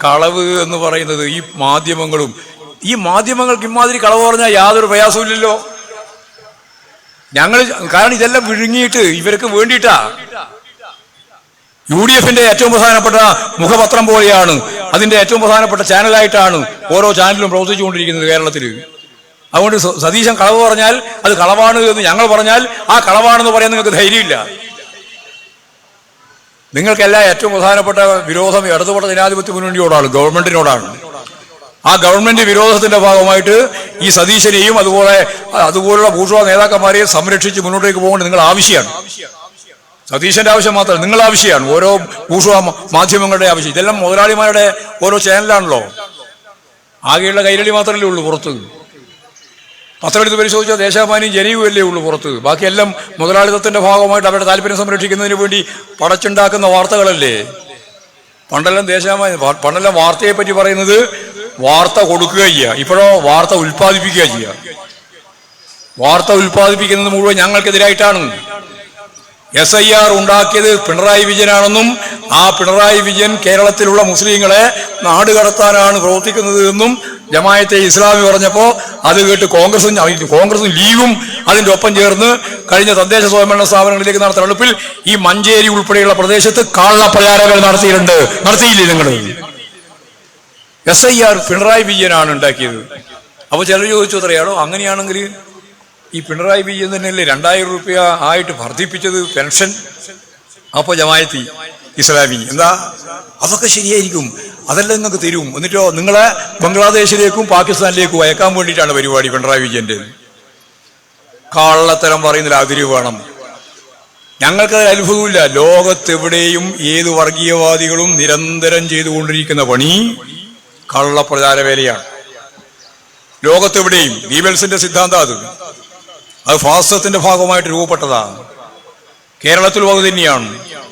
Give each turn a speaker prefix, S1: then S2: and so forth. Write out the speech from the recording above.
S1: കളവ് എന്ന് പറയുന്നത് ഈ മാധ്യമങ്ങൾക്ക് ഇമാതിരി കളവ് പറഞ്ഞാൽ യാതൊരു പ്രയാസമില്ലല്ലോ. കാരണം ഇതെല്ലാം വിഴുങ്ങിയിട്ട് ഇവർക്ക് വേണ്ടിയിട്ടാ. UDFന്റെ ഏറ്റവും പ്രധാനപ്പെട്ട മുഖപത്രം പോലെയാണ്, അതിന്റെ ഏറ്റവും പ്രധാനപ്പെട്ട ചാനലായിട്ടാണ് ഓരോ ചാനലും പ്രവർത്തിച്ചുകൊണ്ടിരിക്കുന്നത് കേരളത്തിൽ. അതുകൊണ്ട് സതീശൻ കളവ് പറഞ്ഞാൽ അത് കളവാണ് എന്ന് ഞങ്ങൾ പറഞ്ഞാൽ ആ കളവാണെന്ന് പറയാൻ നിങ്ങൾക്ക് ധൈര്യമില്ല. നിങ്ങൾക്കെല്ലാം ഏറ്റവും പ്രധാനപ്പെട്ട വിരോധം ഇടതുപക്ഷ ജനാധിപത്യ മുന്നണിയോടാണ്, ഗവൺമെന്റിനോടാണ്. ആ ഗവൺമെന്റ് വിരോധത്തിന്റെ ഭാഗമായിട്ട് ഈ സതീശനെയും അതുപോലുള്ള ബൂർഷ്വാ നേതാക്കന്മാരെയും സംരക്ഷിച്ച് മുന്നോട്ടേക്ക് പോകേണ്ടത് നിങ്ങൾ ആവശ്യമാണ്. സതീശന്റെ ആവശ്യം മാത്രമല്ല, നിങ്ങളുടെ ആവശ്യമാണ്, ഓരോ ബൂർഷ്വാ മാധ്യമങ്ങളുടെ ആവശ്യം. ഇതെല്ലാം മുതലാളിമാരുടെ ഓരോ ചാനലാണല്ലോ. ആകെയുള്ള കൈരളി മാത്രമല്ലേ ഉള്ളൂ പുറത്ത്. പത്രമെടുത്ത് പരിശോധിച്ചാൽ ദേശാഭിമാനിയും ജനയുമല്ലേ ഉള്ളൂ പുറത്ത്. ബാക്കിയെല്ലാം മുതലാളിത്തത്തിന്റെ ഭാഗമായിട്ട് അവരുടെ താല്പര്യം സംരക്ഷിക്കുന്നതിന് വേണ്ടി പടച്ചുണ്ടാക്കുന്ന വാർത്തകളല്ലേ. പണ്ടെല്ലാം വാർത്തയെ പറ്റി പറയുന്നത് വാർത്ത കൊടുക്കുക ചെയ്യുക, ഇപ്പോഴോ വാർത്ത ഉൽപ്പാദിപ്പിക്കുക ചെയ്യുക. വാർത്ത ഉൽപ്പാദിപ്പിക്കുന്നത് മുഴുവൻ ഞങ്ങൾക്കെതിരായിട്ടാണ്. SIR ഉണ്ടാക്കിയത് പിണറായി വിജയനാണെന്നും ആ പിണറായി വിജയൻ കേരളത്തിലുള്ള മുസ്ലിങ്ങളെ നാടുകടത്താനാണ് പ്രവർത്തിക്കുന്നത് എന്നും ജമാഅത്തെ ഇസ്ലാമി പറഞ്ഞപ്പോൾ അത് കേട്ട് കോൺഗ്രസും ലീഗും അതിന്റെ ഒപ്പം ചേർന്ന് കഴിഞ്ഞ തദ്ദേശ സ്വയംഭരണ സ്ഥാപനങ്ങളിലേക്ക് നടത്തുന്ന തെരഞ്ഞെടുപ്പിൽ ഈ മഞ്ചേരി ഉൾപ്പെടെയുള്ള പ്രദേശത്ത് കള്ളപ്രചാരങ്ങൾ നടത്തിയില്ലേ നിങ്ങൾ? SIR പിണറായി വിജയനാണ് ഉണ്ടാക്കിയത്. അപ്പോൾ ചിലർ ചോദിച്ചു എത്രയാണോ, അങ്ങനെയാണെങ്കിൽ ഈ പിണറായി വിജയൻ തന്നെയല്ലേ 2000 രൂപ ആയിട്ട് വർദ്ധിപ്പിച്ചത് പെൻഷൻ? അപ്പോൾ ജമാഅത്തെ ഇസ്ലാമി എന്താ അതൊക്കെ ശരിയായിരിക്കും, അതെല്ലാം നിങ്ങൾക്ക് തരും, എന്നിട്ടോ നിങ്ങളെ ബംഗ്ലാദേശിലേക്കും പാകിസ്ഥാനിലേക്കും അയക്കാൻ വേണ്ടിയിട്ടാണ് പരിപാടി പിണറായി വിജയന്റെ. കള്ളത്തരം പറയുന്നതിൽ അതിര് വേണം. ഞങ്ങൾക്കത് അത്ഭുതമില്ല. ലോകത്തെവിടെയും ഏത് വർഗീയവാദികളും നിരന്തരം ചെയ്തുകൊണ്ടിരിക്കുന്ന പണി കള്ളപ്രചാര വേലയാണ്. ലോകത്തെവിടെയും ഗീബൽസിന്റെ സിദ്ധാന്തം അത് ഫാസിസത്തിന്റെ ഭാഗമായിട്ട് രൂപപ്പെട്ടതാണ്. കേരളത്തിലും അത് തന്നെയാണ്.